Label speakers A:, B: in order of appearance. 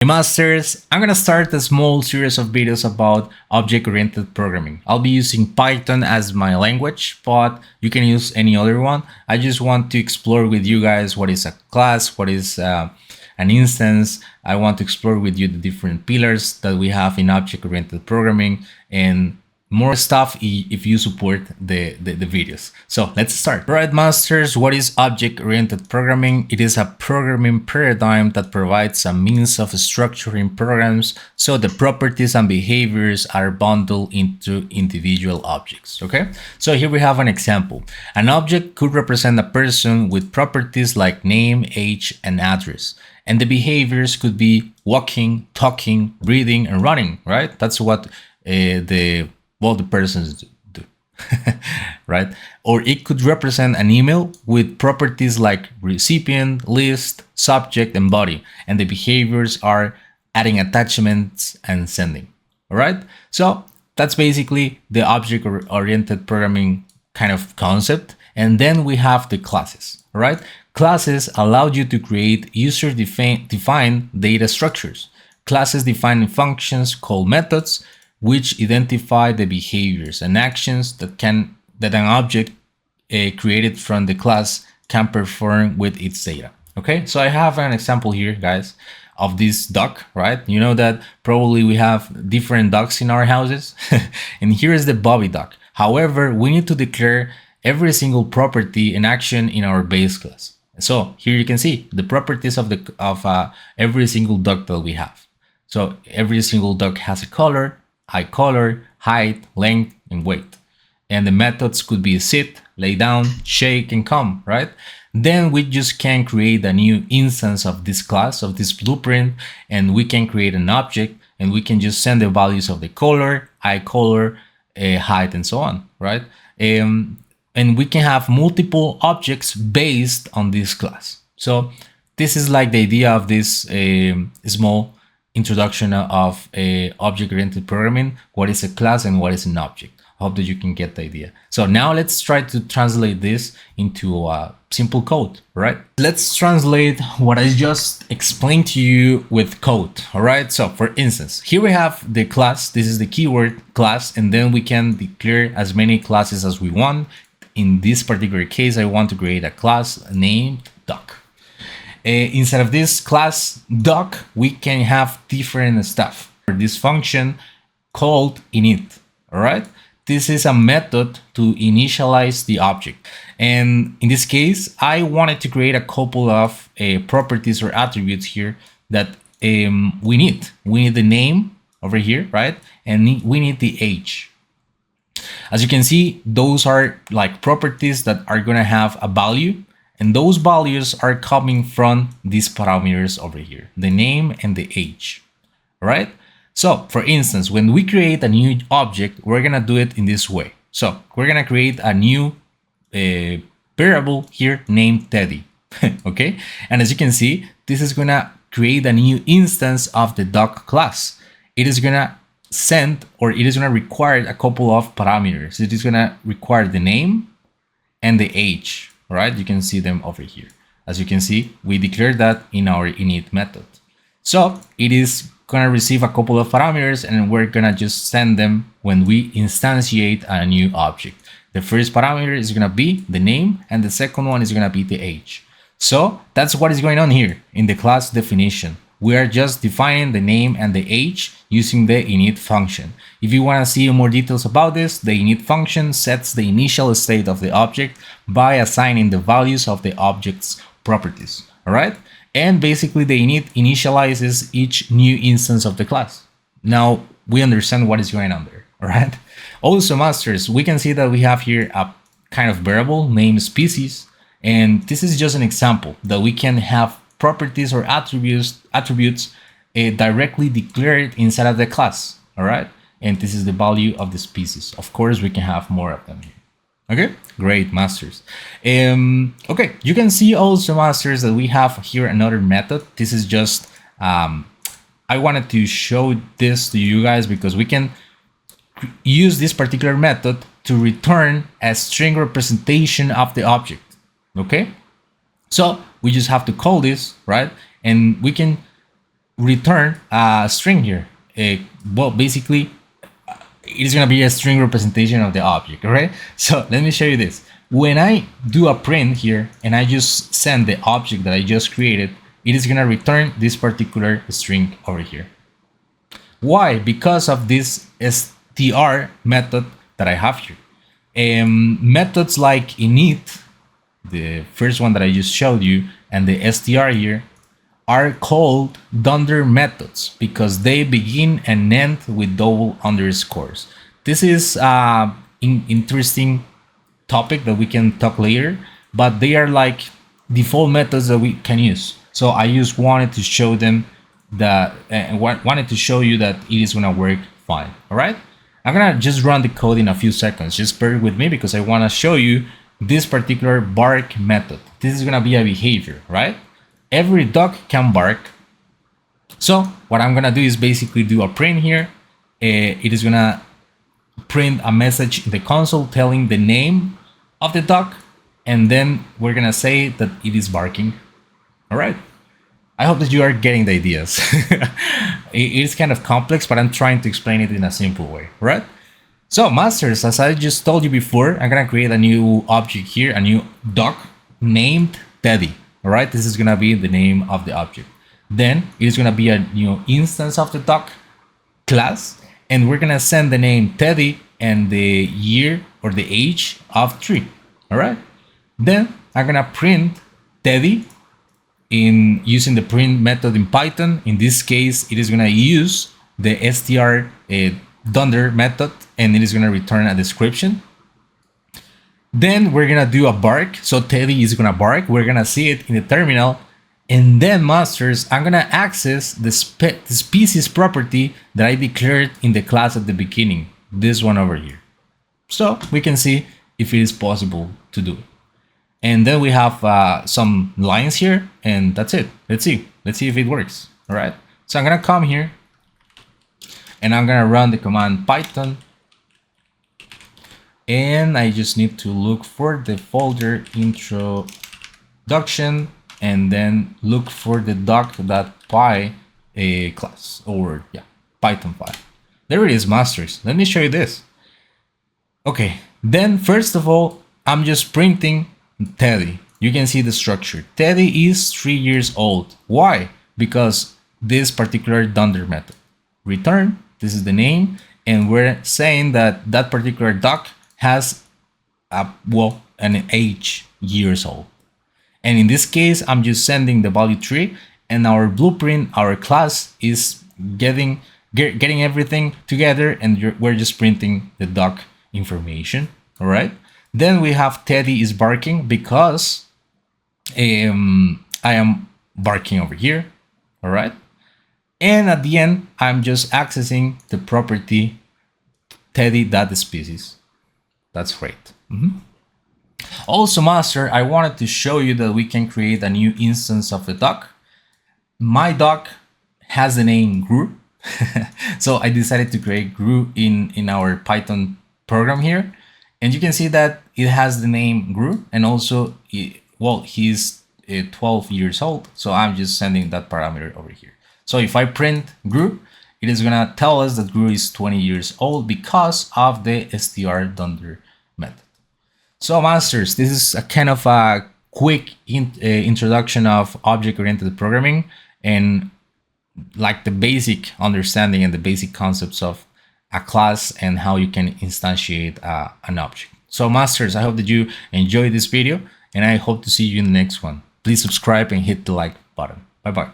A: Hey masters, I'm gonna start a small series of videos about object-oriented programming. I'll be using Python as my language, but you can use any other one. I just want to explore with you guys what is a class, what is an instance. I want to explore with you the different pillars that we have in object-oriented programming and more stuff if you support the videos. So let's start. All right, masters, what is object-oriented programming? It is a programming paradigm that provides a means of structuring programs so the properties and behaviors are bundled into individual objects. Okay, so here we have an example. An object could represent a person with properties like name, age, and address. And the behaviors could be walking, talking, breathing, and running, right? That's what the persons do, right? Or it could represent an email with properties like recipient, list, subject, and body. And the behaviors are adding attachments and sending, all right? So that's basically the object-oriented programming kind of concept. And then we have the classes, all right? Classes allow you to create user-defined data structures. Classes define functions called methods, which identify the behaviors and actions that an object created from the class can perform with its data. Okay, so I have an example here, guys, of this duck, right? You know that probably we have different ducks in our houses, and here is the Bobby duck. However, we need to declare every single property and action in our base class. So here you can see the properties of every single duck that we have. So every single duck has a color, eye color, height, length, and weight. And the methods could be sit, lay down, shake, and come, right? Then we just can create a new instance of this class, of this blueprint, and we can create an object, and we can just send the values of the color, eye color, height, and so on, right? And we can have multiple objects based on this class. So this is like the idea of this small introduction of object-oriented programming. What is a class and what is an object? I hope that you can get the idea. So now let's try to translate this into simple code, right? Let's translate what I just explained to you with code, all right? So for instance, here we have the class. This is the keyword class, and then we can declare as many classes as we want. In this particular case, I want to create a class named duck. Inside of this class duck, we can have different stuff. This function called init, all right? This is a method to initialize the object. And in this case, I wanted to create a couple of properties or attributes here that we need. We need the name over here, right? And we need the age. As you can see, those are like properties that are gonna have a value. And those values are coming from these parameters over here, the name and the age, all right? So for instance, when we create a new object, we're gonna do it in this way. So we're gonna create a new variable here named Teddy, okay? And as you can see, this is gonna create a new instance of the duck class. It is gonna send, or it is gonna require a couple of parameters. It is gonna require the name and the age. Right, you can see them over here. As you can see, we declared that in our init method. So it is gonna receive a couple of parameters, and we're gonna just send them when we instantiate a new object. The first parameter is gonna be the name, and the second one is gonna be the age. So that's what is going on here in the class definition. We are just defining the name and the age using the init function. If you want to see more details about this, the init function sets the initial state of the object by assigning the values of the object's properties, all right? And basically the init initializes each new instance of the class. Now we understand what is going on there, all right? Also, masters, we can see that we have here a kind of variable named species, and this is just an example that we can have properties or attributes directly declared inside of the class, all right? And this is the value of the species. Of course, we can have more of them here. Okay, great, masters. Okay, you can see also, masters, that we have here another method. This is just, I wanted to show this to you guys because we can use this particular method to return a string representation of the object, okay? So we just have to call this, right? And we can return a string here. Well, basically, it is going to be a string representation of the object, right? So let me show you this. When I do a print here and I just send the object that I just created, it is going to return this particular string over here. Why? Because of this str method that I have here. Methods like init, the first one that I just showed you, and the str here are called dunder methods because they begin and end with double underscores. This is an interesting topic that we can talk later, but they are like default methods that we can use. So I just wanted to show them that, wanted to show you that it is gonna work fine. All right, I'm gonna just run the code in a few seconds. Just bear with me because I wanna show you this particular bark method. This is gonna be a behavior, right? Every dog can bark. So what I'm gonna do is basically do a print here. It is gonna print a message in the console telling the name of the dog, and then we're gonna say that it is barking. All right. I hope that you are getting the ideas. It is kind of complex, but I'm trying to explain it in a simple way, right? So masters, as I just told you before, I'm gonna create a new object here, a new dog named Teddy. All right, this is gonna be the name of the object. Then it is gonna be a new instance of the dog class, and we're gonna send the name Teddy and the year or the age of 3. All right. Then I'm gonna print Teddy in using the print method in Python. In this case, it is gonna use the str dunder method, and it is gonna return a description. Then we're gonna do a bark. So Teddy is gonna bark. We're gonna see it in the terminal. And then masters, I'm gonna access the species property that I declared in the class at the beginning. This one over here. So we can see if it is possible to do it. And then we have some lines here, and that's it. Let's see if it works. All right. So I'm gonna come here and I'm gonna run the command Python. And I just need to look for the folder introduction and then look for the doc.py class, or yeah, Python file. There it is, masters. Let me show you this. Okay, then first of all, I'm just printing Teddy. You can see the structure. Teddy is 3 years old. Why? Because this particular dunder method. Return, this is the name, and we're saying that that particular dog has an age years old. And in this case, I'm just sending the value 3, and our blueprint, our class is getting everything together, and we're just printing the dog information. All right. Then we have Teddy is barking because I am barking over here. All right. And at the end, I'm just accessing the property Teddy.species. That's great. Also, master, I wanted to show you that we can create a new instance of the dog. My dog has the name Gru. So I decided to create Gru in our Python program here. And you can see that it has the name Gru, and also, he's 12 years old. So I'm just sending that parameter over here. So if I print Gru, it is gonna tell us that Gru is 20 years old because of the str dunder method. So masters, this is a kind of a quick introduction of object-oriented programming and like the basic understanding and the basic concepts of a class and how you can instantiate an object. So masters, I hope that you enjoyed this video, and I hope to see you in the next one. Please subscribe and hit the like button. Bye bye.